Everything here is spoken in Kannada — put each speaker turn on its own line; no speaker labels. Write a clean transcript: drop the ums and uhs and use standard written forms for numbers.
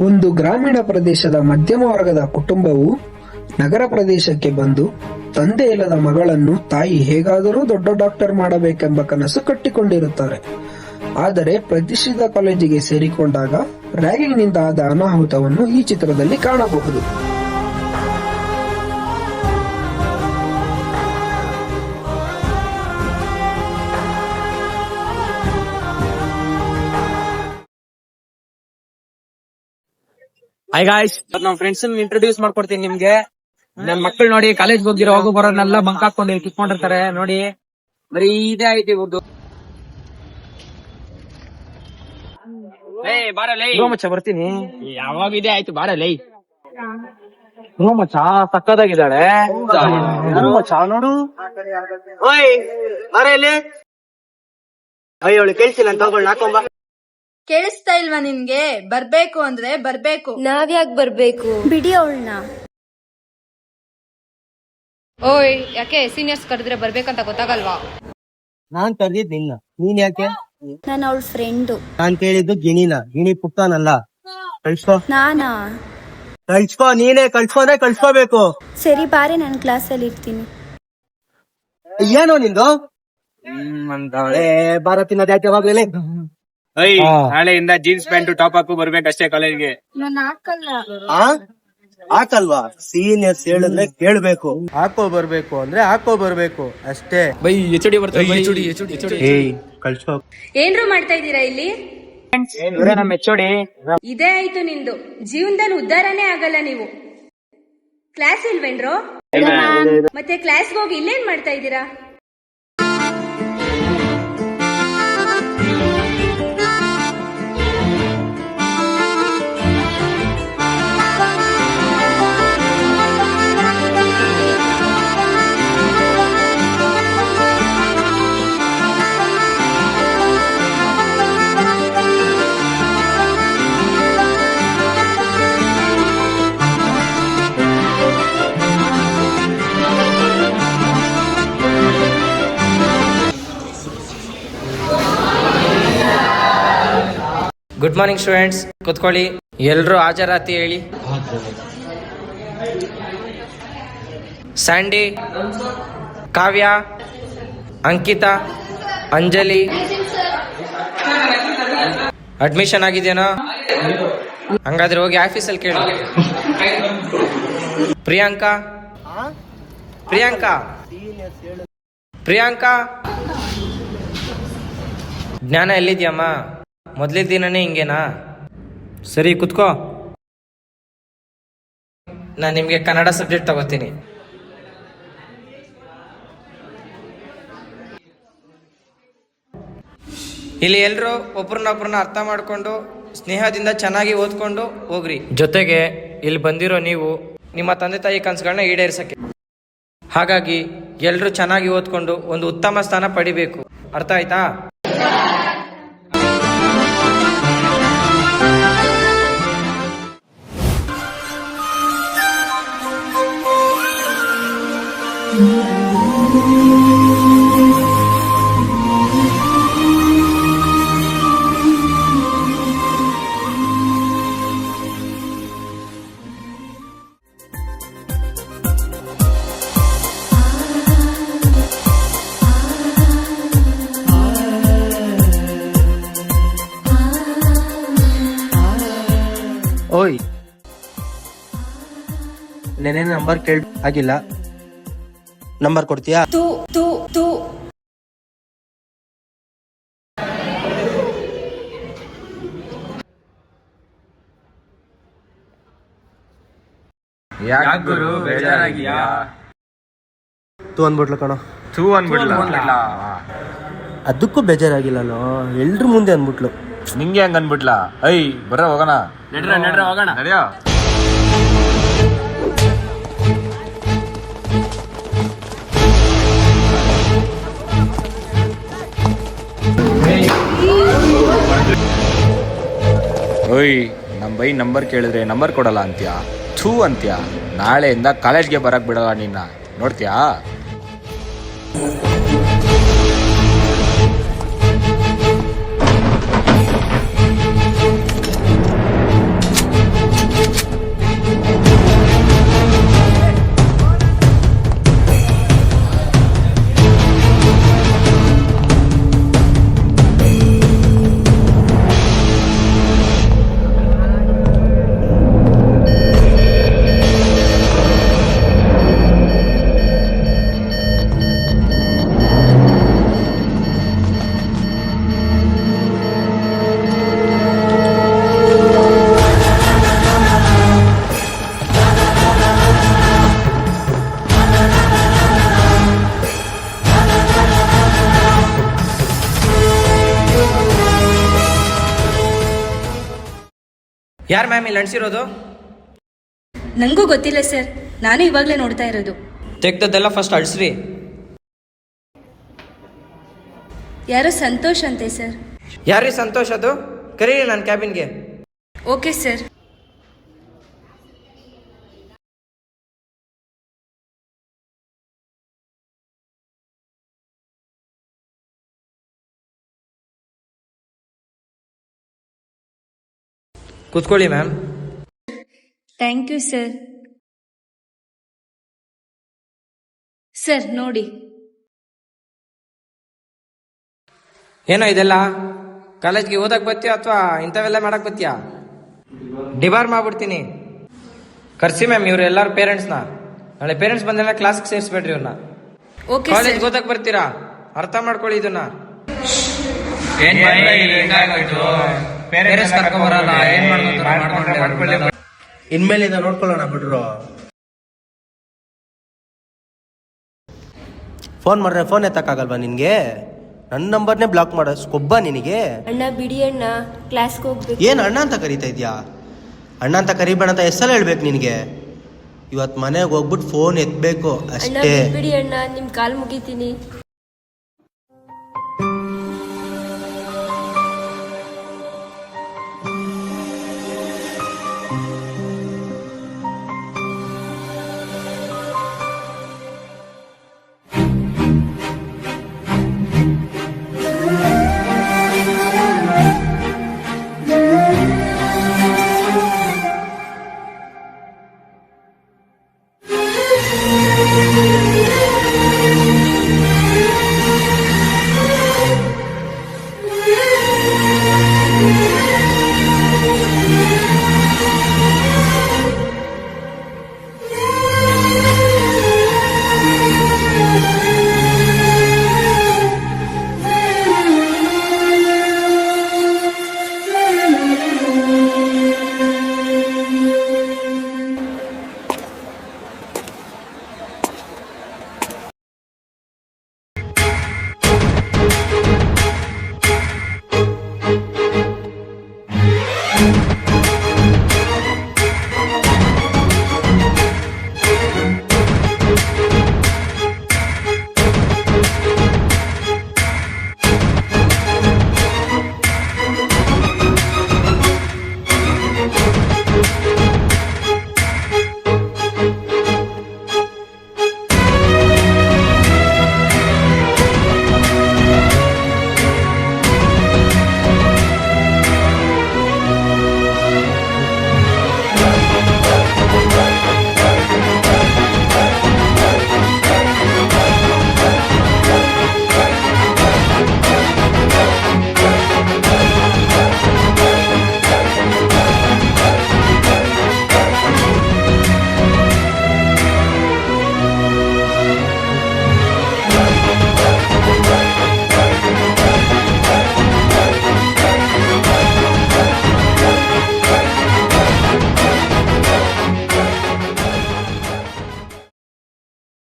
ಒಂದು ಗ್ರಾಮೀಣ ಪ್ರದೇಶದ ಮಧ್ಯಮ ವರ್ಗದ ಕುಟುಂಬವು ನಗರ ಪ್ರದೇಶಕ್ಕೆ ಬಂದು ತಂದೆ ಇಲ್ಲದ ಮಗಳನ್ನು ತಾಯಿ ಹೇಗಾದರೂ ದೊಡ್ಡ ಡಾಕ್ಟರ್ ಮಾಡಬೇಕೆಂಬ ಕನಸು ಕಟ್ಟಿಕೊಂಡಿರುತ್ತಾರೆ. ಆದರೆ ಪ್ರತಿಷ್ಠಿತ ಕಾಲೇಜಿಗೆ ಸೇರಿಕೊಂಡಾಗ ರ್ಯಾಗಿಂಗ್ನಿಂದ ಆದ ಅನಾಹುತವನ್ನು ಈ ಚಿತ್ರದಲ್ಲಿ ಕಾಣಬಹುದು.
ಹಾಯ್ ಗಾಯ್ಸ್, ನಮ್ಮ ಫ್ರೆಂಡ್ಸ್ ಇಂಟ್ರೊಡ್ಯೂಸ್ ಮಾಡ್ಕೊಡ್ತೀನಿ ನಿಮ್ಗೆ. ನನ್ ಮಕ್ಕಳು ನೋಡಿ ಕಾಲೇಜ್ ಹೋಗಿರೋ ಹೋಗೋ ಬರೋನೆಲ್ಲ ಬಂಕ್ ಹಾಕೊಂಡು ಕಿತ್ಕೊಂಡಿರ್ತಾರೆ ನೋಡಿ. ಬರೀ ಇದೇ ಆಯ್ತು ಇವ್ರದ್ದು. ಮಚ್ಚ ಬರ್ತೀನಿ. ಯಾವಾಗ ಇದೇ ಆಯ್ತು ಬಾರಲೈ. ಮಚ್ಚ ಸಕ್ಕದಾಗಿದ್ದಾಳೆ ಮಚ್ಚ ನೋಡು.
ಓಯ್ ಬಾರ ಇಲ್ಲಿ. ಅಯ್ಯೋಳು ಕೇಳಿಸಿಲ್ಲ ಅಂತ ತಗೊಂಡ್ ಹಾಕೊಂಬ.
ಕೇಳಿಸ್ತಾ ಇಲ್ವಾ ನಿನ್ಗೆ? ಬರ್ಬೇಕು ಅಂದ್ರೆ ಬರ್ಬೇಕು.
ನಾವ್ಯಾಕ್ ಬರ್ಬೇಕು? ಬಿಡಿ ಅವಳನ್ನ.
ಓಯ್, ಯಾಕೆ ಸೀನಿಯರ್ಸ್ ಕರೆದ್ರೆ ಬರ್ಬೇಕಂತ ಗೊತ್ತಾಗಲ್ವಾ?
ನಾನ್ ಕರ್ದಿದ್ ನಿನ್ನ, ನೀನ್ ಯಾಕೆ?
ನಾನು ಅವಳ ಫ್ರೆಂಡು.
ನಾನ್ ಕೇಳಿದ್ದು ಗಿಣಿನ, ಗಿಣಿ ಪುಟ್ಟನಲ್ಲ. ಕಳ್ಸ್ಕೋ.
ನಾನಾ?
ಕಳ್ಸ್ಕೋ, ನೀನೇ ಕಳ್ಸ್ಕೊಂಡ್ರೆ ಕಳ್ಸ್ಕೋಬೇಕು.
ಸರಿ ಬಾರೆ, ನಾನು ಕ್ಲಾಸಲ್ಲಿ ಇರ್ತೀನಿ.
ಏನೋ ನಿಂದು? ಬಾರ ತಿನ್ನೋದ್ ಯಾಕೆ ಯಾವಾಗ್ಲೇ?
ನಾಳೆಯಿಂದ ಜೀನ್ಸ್ ಪ್ಯಾಂಟ್ ಟಾಪ್ ಹಾಕು ಬರ್ಬೇಕಷ್ಟೇ ಕಾಲೇಜ್ಗೆ.
ಹಾಕಲ್ವಾ? ಸೀನಿಯರ್ಸ್ ಹೇಳಿದ್ರೆ ಕೇಳ್ಬೇಕು. ಹಾಕೋ ಬರ್ಬೇಕು ಅಂದ್ರೆ ಹಾಕೋ ಬರ್ಬೇಕು ಅಷ್ಟೇ.
ಬೈ ಎಚ್ ಡಿ ಬರ್ತಾರೆ.
ಕಳ್ಸ್ಕೋ.
ಏನ್ರು ಮಾಡ್ತಾ ಇದ್ದೀರಾ ಇಲ್ಲಿ?
ನಮ್ಮ ಎಚ್.ಓ.ಡಿ.
ಇದೇ ಆಯ್ತು ನಿಂದು. ಜೀವನದಲ್ಲಿ ಉದ್ಧಾರನೇ ಆಗಲ್ಲ ನೀವು. ಕ್ಲಾಸ್ ಇಲ್ವೇನ್ರೋ? ಮತ್ತೆ ಕ್ಲಾಸ್ಗೆ ಹೋಗಿ ಇಲ್ಲೇನ್ ಮಾಡ್ತಾ ಇದ್ದೀರಾ?
ಗುಡ್ ಮಾರ್ನಿಂಗ್ ಸ್ಟೂಡೆಂಟ್ಸ್, ಕೂತ್ಕೊಳ್ಳಿ. ಎಲ್ರೂ ಹಾಜರಾತಿ ಹೇಳಿ. ಸ್ಯಾಂಡಿ, ಕಾವ್ಯ, ಅಂಕಿತಾ, ಅಂಜಲಿ ಅಡ್ಮಿಷನ್ ಆಗಿದೆಯೇನೋ? ಹಂಗಾದ್ರೆ ಹೋಗಿ ಆಫೀಸಲ್ಲಿ ಕೇಳಿ. ಪ್ರಿಯಾಂಕಾ ಪ್ರಿಯಾಂಕಾ ಪ್ರಿಯಾಂಕಾ ಜ್ಞಾನ ಎಲ್ಲಿದ್ಯಮ್ಮ? ಮೊದಲೇ ದಿನನೇ ಹಿಂಗೇನಾ? ಸರಿ ಕುತ್ಕೋ. ನಾನು ನಿಮಗೆ ಕನ್ನಡ ಸಬ್ಜೆಕ್ಟ್ ತಗೋತೀನಿ. ಇಲ್ಲಿ ಎಲ್ಲರೂ ಒಬ್ರನ್ನೊಬ್ರನ್ನ ಅರ್ಥ ಮಾಡ್ಕೊಂಡು ಸ್ನೇಹದಿಂದ ಚೆನ್ನಾಗಿ ಓದ್ಕೊಂಡು ಹೋಗ್ರಿ. ಜೊತೆಗೆ ಇಲ್ಲಿ ಬಂದಿರೋ ನೀವು ನಿಮ್ಮ ತಂದೆ ತಾಯಿ ಕನಸುಗಳನ್ನ ಈಡೇರಿಸಕ್ಕೆ. ಹಾಗಾಗಿ ಎಲ್ಲರೂ ಚೆನ್ನಾಗಿ ಓದ್ಕೊಂಡು ಒಂದು ಉತ್ತಮ ಸ್ಥಾನ ಪಡಿಬೇಕು. ಅರ್ಥ ಆಯ್ತಾ?
ಓಯ್, ನೆನೆ ನಂಬರ್ ಕೇಳ ಆಗಿಲ್ಲ. ನಂಬರ್ ಕೊಡ್ತೀಯಾ?
ಯಾಕೆ ಗುರು ಬೇಜಾರಾಗಿಯಾ?
ತೂ ಅಂದ್ಬಿಟ್ಲು ಕಣೋ.
ತೂ ಅನ್ಬಿಡ್ಲ?
ಅದಕ್ಕೂ ಬೇಜಾರಾಗಿಲ್ಲನೋ, ಎಲ್ರ ಮುಂದೆ ಅಂದ್ಬಿಟ್ಲು.
ನಿಂಗೆ ಹಂಗ ಅನ್ಬಿಟ್ಲಾ? ಐ ಬರ ಹೋಗೋಣ.
ನಡ್ರ ಹೋಗೋಣ.
ನಡೆಯೋ. ಓಯ್, ನಮ್ಮ ಬೈ ನಂಬರ್ ಕೇಳಿದ್ರೆ ನಂಬರ್ ಕೊಡಲ್ಲ ಅಂತ್ಯಾ? ಥೂ ಅಂತ್ಯಾ? ನಾಳೆಯಿಂದ ಕಾಲೇಜ್ಗೆ ಬರಕ್ ಬಿಡಲ್ಲ ನಿನ್ನ, ನೋಡ್ತೀಯಾ?
ಯಾರು ಮ್ಯಾಮ್ ಇಲ್ಲಿ ಅಣಿಸಿರೋದು?
ನಂಗೂ ಗೊತ್ತಿಲ್ಲ ಸರ್, ನಾನು ಇವಾಗಲೇ ನೋಡ್ತಾ ಇರೋದು.
ತೆಗ್ದದ್ದೆಲ್ಲ ಫಸ್ಟ್ ಅಳಿಸ್ರಿ.
ಯಾರೋ ಸಂತೋಷ್ ಅಂತೆ ಸರ್.
ಯಾರೀ ಸಂತೋಷ್? ಅದು ಕರೀರಿ ನನ್ನ ಕ್ಯಾಬಿನ್ಗೆ.
Okay sir.
ಕೂತ್ಕೊಳ್ಳಿ ma'am.
Thank you sir. Sir ನೋಡಿ.
ಏನೋ ಇದೆಲ್ಲ? ಕಾಲೇಜ್ಗೆ ಓದಕ್ ಬತ್ತೀಯ ಅಥವಾ ಇಂಥವೆಲ್ಲ ಮಾಡಕ್ ಬತ್ತೀಯ? ಡಿಬಾರ್ ಮಾಡ್ಬಿಡ್ತೀನಿ. ಕರ್ಸಿ ಮ್ಯಾಮ್ ಇವ್ರು ಎಲ್ಲಾರು ಪೇರೆಂಟ್ಸ್ನ. ನಾಳೆ ಪೇರೆಂಟ್ಸ್ ಬಂದೆಲ್ಲ ಕ್ಲಾಸ್ಗೆ ಸೇರಿಸ್ಬೇಡ್ರಿ ಇವ್ರನ್ನ.
ಓಕೆ
ಕಾಲೇಜ್ ಓದಕ್ ಬರ್ತೀರಾ? ಅರ್ಥ ಮಾಡ್ಕೊಳ್ಳಿ ಇದನ್ನ. ಪೇರೆಂಟ್ಸ್ ಕರ್ಕೊಂಡ್ ಬರಲ್ಲ, ಏನ್ ಮಾಡ್ಕೊಂಡ್ರೆ
ಇನ್ಮೇಲಿಂದ ನೋಡ್ಕೊಳ್ಳೋಣ ಬಿಡ್ರು. ಫೋನ್ ಮಾಡ್ರೆ ಫೋನ್ ಎತ್ತಕ್ಕಾಗಲ್ವಾ ನಿನ್ಗೆ? ನನ್ನ ನಂಬರ್ನೇ ಬ್ಲಾಕ್ ಮಾಡೋ ಕೊಬ್ಬ ನಿನಗೆ?
ಅಣ್ಣ ಬಿಡಿ ಅಣ್ಣ, ಕ್ಲಾಸ್ಗೆ ಹೋಗ್ಬೇಕು.
ಏನು ಅಣ್ಣ ಅಂತ ಕರೀತಾ ಇದ್ಯಾ? ಅಣ್ಣ ಅಂತ ಕರಿಬೇಡ ಅಂತ ಎಷ್ಟೆಲ್ಲ ಹೇಳ್ಬೇಕು ನಿನಗೆ? ಇವತ್ತು ಮನೆಗೆ ಹೋಗ್ಬಿಟ್ಟು ಫೋನ್ ಎತ್ತಬೇಕು
ಅಣ್ಣ
ಅಷ್ಟೇ.
ಬಿಡಿ ಅಣ್ಣ, ನಿಮ್ ಕಾಲ್ ಮುಗಿತೀನಿ.